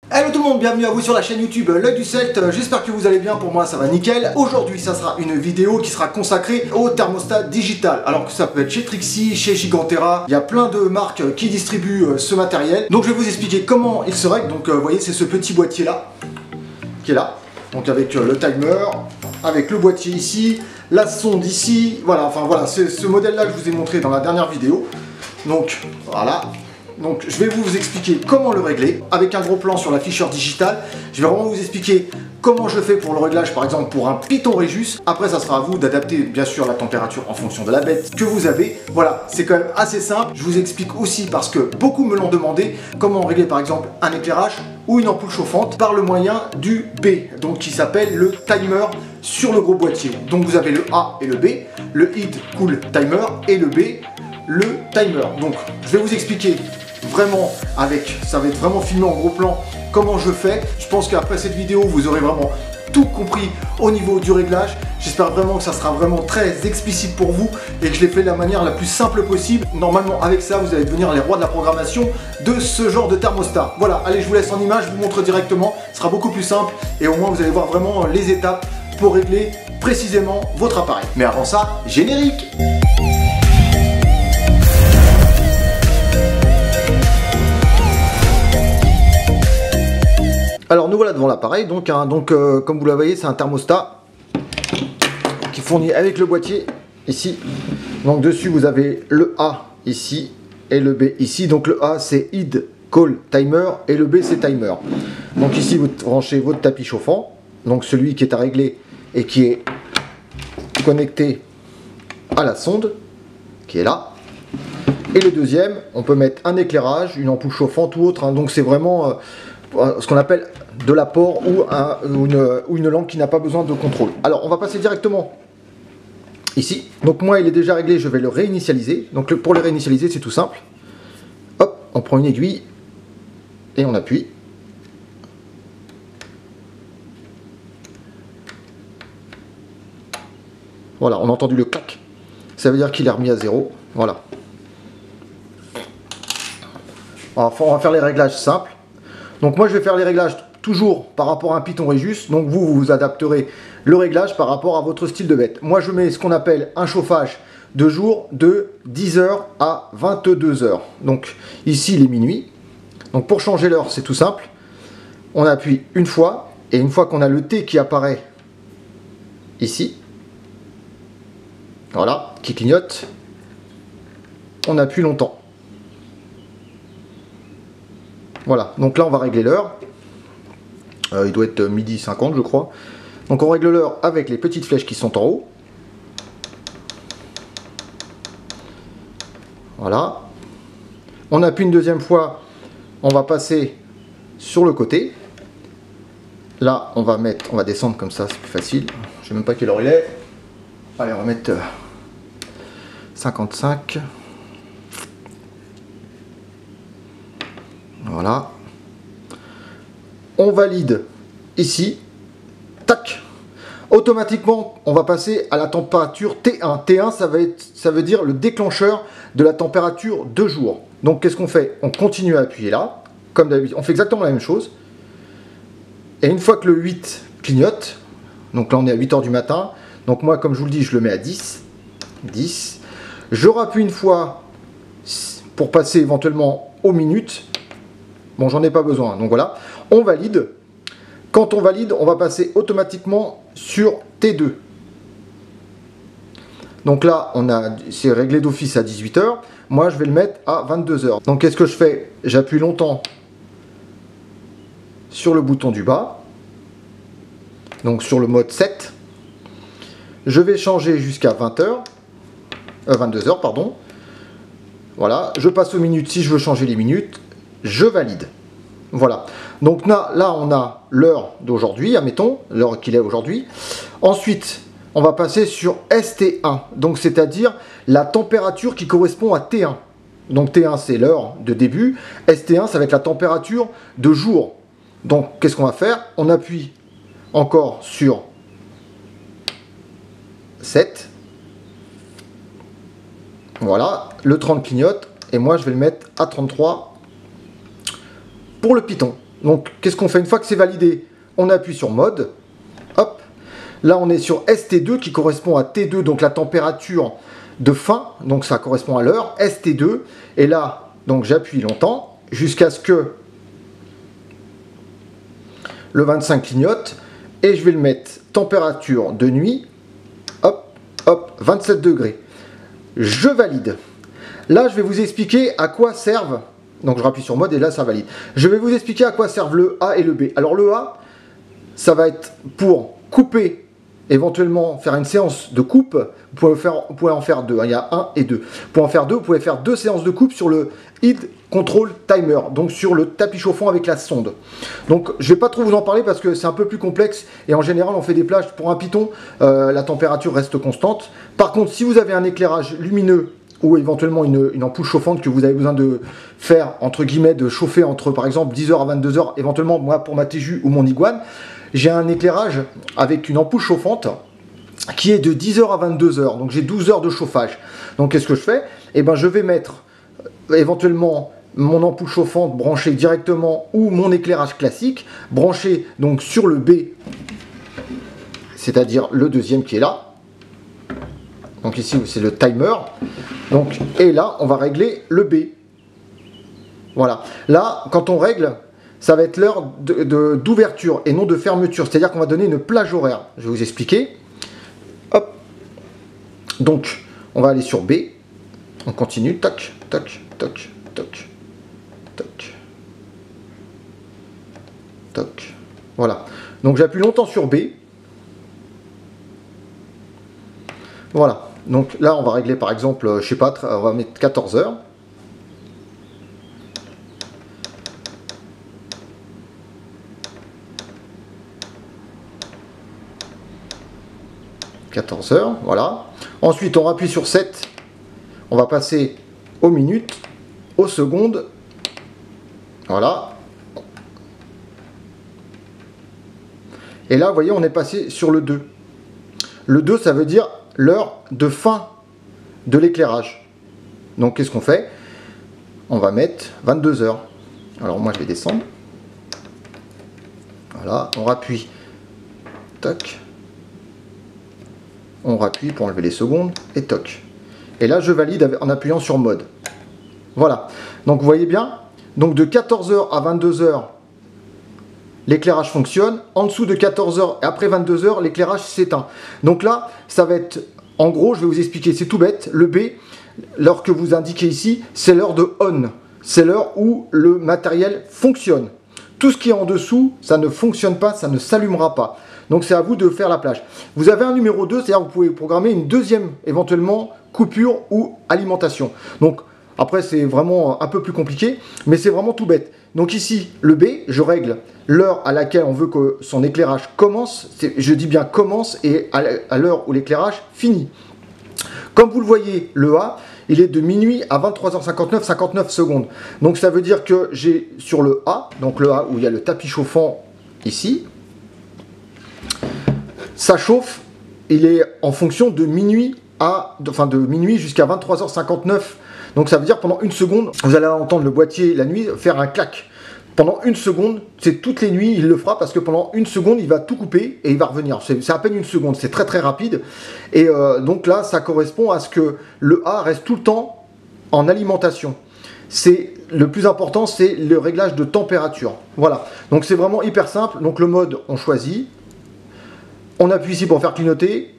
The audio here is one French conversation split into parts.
Hello tout le monde, bienvenue à vous sur la chaîne YouTube L'Oeil du Celte. J'espère que vous allez bien, pour moi ça va nickel. Aujourd'hui ça sera une vidéo qui sera consacrée au thermostat digital. Alors que ça peut être chez Trixie, chez Gigantera, il y a plein de marques qui distribuent ce matériel. Donc je vais vous expliquer comment il se règle. Donc vous voyez, c'est ce petit boîtier là, qui est là. Donc avec le timer, avec le boîtier ici, la sonde ici. Voilà, enfin voilà, c'est ce modèle là que je vous ai montré dans la dernière vidéo. Donc voilà. Donc je vais vous expliquer comment le régler avec un gros plan sur l'afficheur digital. Je vais vraiment vous expliquer comment je fais pour le réglage, par exemple pour un Python Regus. Après ça sera à vous d'adapter bien sûr la température en fonction de la bête que vous avez. Voilà, c'est quand même assez simple. Je vous explique aussi parce que beaucoup me l'ont demandé, comment régler par exemple un éclairage ou une ampoule chauffante par le moyen du B, donc qui s'appelle le timer sur le gros boîtier. Donc vous avez le A et le B, le Heat Cool Timer et le B, le timer. Donc je vais vous expliquer vraiment avec, ça va être vraiment filmé en gros plan comment je fais. Je pense qu'après cette vidéo vous aurez vraiment tout compris au niveau du réglage. J'espère vraiment que ça sera vraiment très explicite pour vous et que je l'ai fait de la manière la plus simple possible. Normalement avec ça vous allez devenir les rois de la programmation de ce genre de thermostat. Voilà, allez, je vous laisse en image, je vous montre directement, ce sera beaucoup plus simple et au moins vous allez voir vraiment les étapes pour régler précisément votre appareil. Mais avant ça, générique. Alors nous voilà devant l'appareil, donc comme vous le voyez, c'est un thermostat qui est fourni avec le boîtier ici. Donc dessus vous avez le A ici et le B ici. Donc le A c'est Heat Cool Timer et le B c'est Timer. Donc ici vous branchez votre tapis chauffant, donc celui qui est à régler et qui est connecté à la sonde qui est là. Et le deuxième, on peut mettre un éclairage, une ampoule chauffante ou autre, hein. Donc c'est vraiment ce qu'on appelle de l'apport ou une lampe qui n'a pas besoin de contrôle. Alors on va passer directement ici. Donc moi il est déjà réglé, je vais le réinitialiser. Donc pour le réinitialiser c'est tout simple. Hop, on prend une aiguille et on appuie. Voilà, on a entendu le clac. Ça veut dire qu'il est remis à zéro. Voilà. On va faire les réglages simples. Donc moi je vais faire les réglages toujours par rapport à un Python Regus. Donc vous adapterez le réglage par rapport à votre style de bête. Moi je mets ce qu'on appelle un chauffage de jour de 10h à 22h. Donc ici il est minuit. Donc pour changer l'heure c'est tout simple. On appuie une fois et une fois qu'on a le T qui apparaît ici, voilà, qui clignote, on appuie longtemps. Voilà, donc là on va régler l'heure. Il doit être 12h50 je crois. Donc on règle l'heure avec les petites flèches qui sont en haut. Voilà. On appuie une deuxième fois, on va passer sur le côté. Là on va descendre comme ça, c'est plus facile. Je sais même pas quelle heure il est. Allez, on va mettre 55. Voilà. On valide ici. Tac. Automatiquement, on va passer à la température T1. T1, ça veut dire le déclencheur de la température de jour. Donc, qu'est-ce qu'on fait? On continue à appuyer là. Comme d'habitude, on fait exactement la même chose. Et une fois que le 8 clignote, donc là on est à 8h du matin. Donc moi, comme je vous le dis, je le mets à 10. 10. Je rappuie une fois pour passer éventuellement aux minutes. Bon, j'en ai pas besoin, donc voilà. On valide. Quand on valide, on va passer automatiquement sur T2. Donc là, c'est réglé d'office à 18h. Moi, je vais le mettre à 22h. Donc, qu'est-ce que je fais? J'appuie longtemps sur le bouton du bas. Donc, sur le mode 7. Je vais changer jusqu'à 22h, pardon. Voilà, je passe aux minutes si je veux changer les minutes. Je valide. Voilà. Donc là on a l'heure d'aujourd'hui, admettons, l'heure qu'il est aujourd'hui. Ensuite, on va passer sur ST1. Donc c'est-à-dire la température qui correspond à T1. Donc T1 c'est l'heure de début. ST1 ça va être la température de jour. Donc qu'est-ce qu'on va faire? On appuie encore sur 7. Voilà, le 30 clignote et moi je vais le mettre à 33 pour le Python. Donc qu'est-ce qu'on fait une fois que c'est validé? On appuie sur mode. Hop. Là on est sur ST2 qui correspond à T2, donc la température de fin, donc ça correspond à l'heure, ST2. Et là, donc j'appuie longtemps jusqu'à ce que le 25 clignote. Et je vais le mettre température de nuit. Hop, hop, 27 degrés. Je valide. Là, je vais vous expliquer à quoi servent. Donc je rappuie sur mode et là ça valide. Je vais vous expliquer à quoi servent le A et le B. Alors le A, ça va être pour couper, éventuellement faire une séance de coupe. Vous pouvez en faire deux. Il y a 1 et 2. Pour en faire deux, vous pouvez faire 2 séances de coupe sur le Heat Control Timer, donc sur le tapis chauffant avec la sonde. Donc je vais pas trop vous en parler parce que c'est un peu plus complexe et en général on fait des plages pour un Python, la température reste constante. Par contre, si vous avez un éclairage lumineux ou éventuellement une ampoule chauffante que vous avez besoin de faire, entre guillemets, de chauffer entre par exemple 10h à 22h, éventuellement moi pour ma Téju ou mon Iguane, j'ai un éclairage avec une ampoule chauffante qui est de 10h à 22h, donc j'ai 12 heures de chauffage. Donc qu'est-ce que je fais? Eh ben je vais mettre éventuellement mon ampoule chauffante branchée directement ou mon éclairage classique branché donc sur le B, c'est-à-dire le deuxième qui est là. Donc ici c'est le timer. Donc, et là on va régler le B. Voilà. Là quand on règle, ça va être l'heure d'ouverture et non de fermeture. C'est-à-dire qu'on va donner une plage horaire. Je vais vous expliquer. Hop. Donc on va aller sur B. On continue. Toc, toc, toc, toc, toc, toc. Voilà. Donc j'appuie longtemps sur B. Voilà. Donc là, on va régler par exemple, je sais pas, on va mettre 14 heures. Voilà. Ensuite, on appuie sur 7. On va passer aux minutes, aux secondes. Voilà. Et là, vous voyez, on est passé sur le 2. Le 2, ça veut dire l'heure de fin de l'éclairage. Donc qu'est-ce qu'on fait? On va mettre 22 heures. Alors moi je vais descendre. Voilà, on rappuie. Toc. On rappuie pour enlever les secondes et toc. Et là je valide en appuyant sur mode. Voilà. Donc vous voyez bien. Donc de 14h à 22h, l'éclairage fonctionne. En dessous de 14h et après 22h, l'éclairage s'éteint. Donc là, ça va être, en gros, je vais vous expliquer, c'est tout bête. Le B, l'heure que vous indiquez ici, c'est l'heure de on. C'est l'heure où le matériel fonctionne. Tout ce qui est en dessous, ça ne fonctionne pas, ça ne s'allumera pas. Donc c'est à vous de faire la plage. Vous avez un numéro 2, c'est-à-dire vous pouvez programmer une deuxième, éventuellement, coupure ou alimentation. Donc après, c'est vraiment un peu plus compliqué, mais c'est vraiment tout bête. Donc ici, le B, je règle l'heure à laquelle on veut que son éclairage commence. Je dis bien commence et à l'heure où l'éclairage finit. Comme vous le voyez, le A, il est de minuit à 23h59, 59 secondes. Donc ça veut dire que j'ai sur le A, donc le A où il y a le tapis chauffant ici, ça chauffe, il est en fonction de minuit de minuit jusqu'à 23h59. Donc ça veut dire pendant une seconde, vous allez entendre le boîtier la nuit faire un clac. Pendant une seconde, c'est toutes les nuits, il le fera parce que pendant une seconde, il va tout couper et il va revenir. C'est à peine une seconde, c'est très très rapide. Et donc là, ça correspond à ce que le A reste tout le temps en alimentation. Le plus important, c'est le réglage de température. Voilà, donc c'est vraiment hyper simple. Donc le mode, on choisit. On appuie ici pour faire clignoter.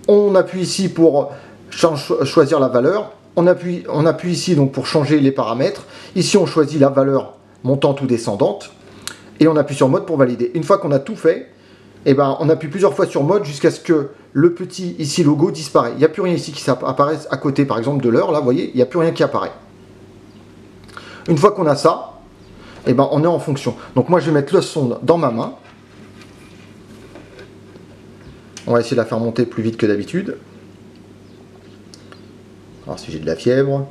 On appuie ici pour choisir la valeur. On appuie ici donc pour changer les paramètres. Ici, on choisit la valeur montante ou descendante. Et on appuie sur mode pour valider. Une fois qu'on a tout fait, eh ben, on appuie plusieurs fois sur mode jusqu'à ce que le petit ici logo disparaît. Il n'y a plus rien ici qui apparaît à côté, par exemple, de l'heure. Là, vous voyez, il n'y a plus rien qui apparaît. Une fois qu'on a ça, eh ben, on est en fonction. Donc moi, je vais mettre le sonde dans ma main. On va essayer de la faire monter plus vite que d'habitude. Alors si j'ai de la fièvre.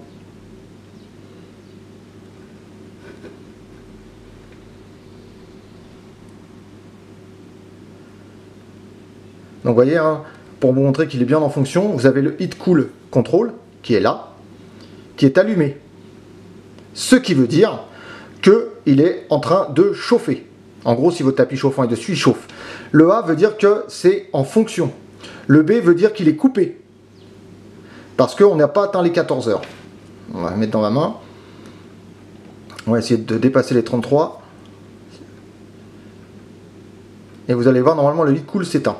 Donc vous voyez, hein, pour vous montrer qu'il est bien en fonction, vous avez le Heat Cool Control qui est là, qui est allumé. Ce qui veut dire que qu'il est en train de chauffer. En gros, si votre tapis chauffant est dessus, il chauffe. Le A veut dire que c'est en fonction. Le B veut dire qu'il est coupé. Parce qu'on n'a pas atteint les 14 heures. On va mettre dans ma main. On va essayer de dépasser les 33. Et vous allez voir, normalement, le lit cool s'éteint.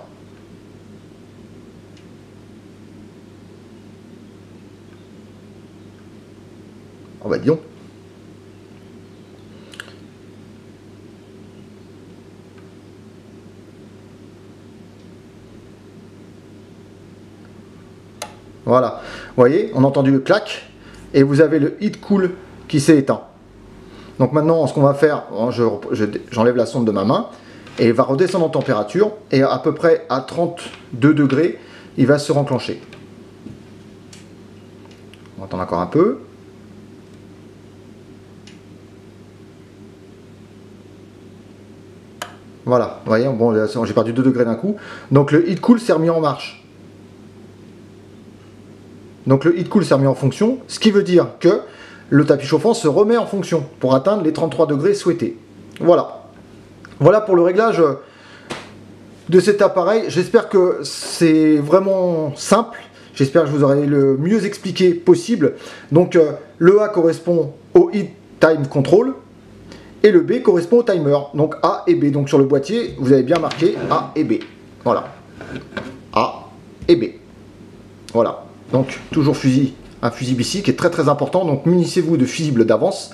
Oh bah dis donc. Voilà, vous voyez, on a entendu le clac et vous avez le heat cool qui s'est éteint. Donc maintenant, ce qu'on va faire, j'enlève la sonde de ma main et il va redescendre en température et à peu près à 32 degrés, il va se renclencher. On va attendre encore un peu. Voilà, vous voyez, bon, j'ai perdu 2 degrés d'un coup. Donc le heat cool s'est remis en marche. Donc le heat cool s'est remis en fonction, ce qui veut dire que le tapis chauffant se remet en fonction pour atteindre les 33 degrés souhaités. Voilà. Voilà pour le réglage de cet appareil. J'espère que c'est vraiment simple. J'espère que je vous aurai le mieux expliqué possible. Donc le A correspond au heat time control et le B correspond au timer. Donc A et B. Donc sur le boîtier, vous avez bien marqué A et B. Voilà. A et B. Voilà. Donc toujours un fusible ici qui est très important, donc munissez-vous de fusibles d'avance,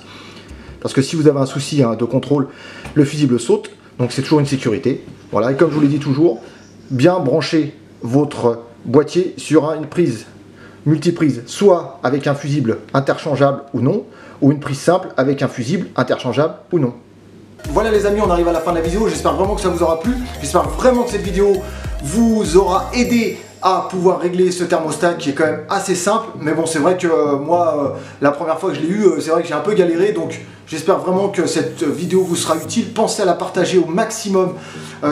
parce que si vous avez un souci de contrôle, le fusible saute, donc c'est toujours une sécurité. Voilà, et comme je vous l'ai dit toujours, bien brancher votre boîtier sur une prise multiprise, soit avec un fusible interchangeable ou non, ou une prise simple avec un fusible interchangeable ou non. Voilà les amis, on arrive à la fin de la vidéo, j'espère vraiment que ça vous aura plu, j'espère vraiment que cette vidéo vous aura aidé à pouvoir régler ce thermostat qui est quand même assez simple, mais bon c'est vrai que moi la première fois que je l'ai eu, c'est vrai que j'ai un peu galéré, donc j'espère vraiment que cette vidéo vous sera utile. Pensez à la partager au maximum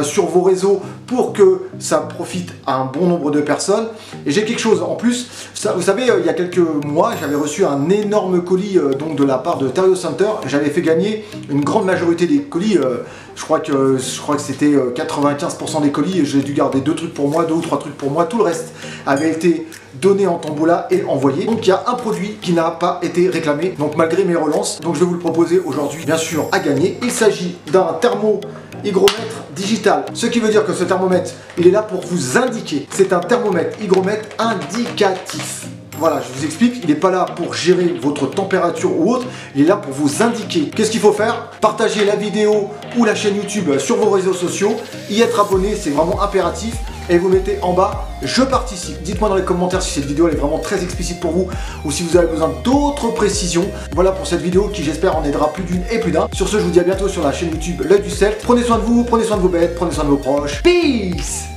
sur vos réseaux pour que ça profite à un bon nombre de personnes. Et j'ai quelque chose en plus, vous savez, il y a quelques mois j'avais reçu un énorme colis donc de la part de Terrio Center. J'avais fait gagner une grande majorité des colis, je crois que c'était 95% des colis, et j'ai dû garder 2 trucs pour moi, 2 ou 3 trucs pour moi, tout le reste avait été donné en tombola et envoyé. Donc il y a un produit qui n'a pas été réclamé, donc malgré mes relances, donc je vais vous le proposer aujourd'hui bien sûr à gagner. Il s'agit d'un thermo-hygromètre digital, ce qui veut dire que ce thermomètre, il est là pour vous indiquer. C'est un thermomètre hygromètre indicatif. Voilà, je vous explique, il n'est pas là pour gérer votre température ou autre, il est là pour vous indiquer. Qu'est-ce qu'il faut faire? Partager la vidéo ou la chaîne YouTube sur vos réseaux sociaux, y être abonné, c'est vraiment impératif. Et vous mettez en bas, je participe. Dites-moi dans les commentaires si cette vidéo elle est vraiment très explicite pour vous ou si vous avez besoin d'autres précisions. Voilà pour cette vidéo qui j'espère en aidera plus d'une et plus d'un. Sur ce, je vous dis à bientôt sur la chaîne YouTube L'Œil du Celte. Prenez soin de vous, prenez soin de vos bêtes, prenez soin de vos proches. Peace!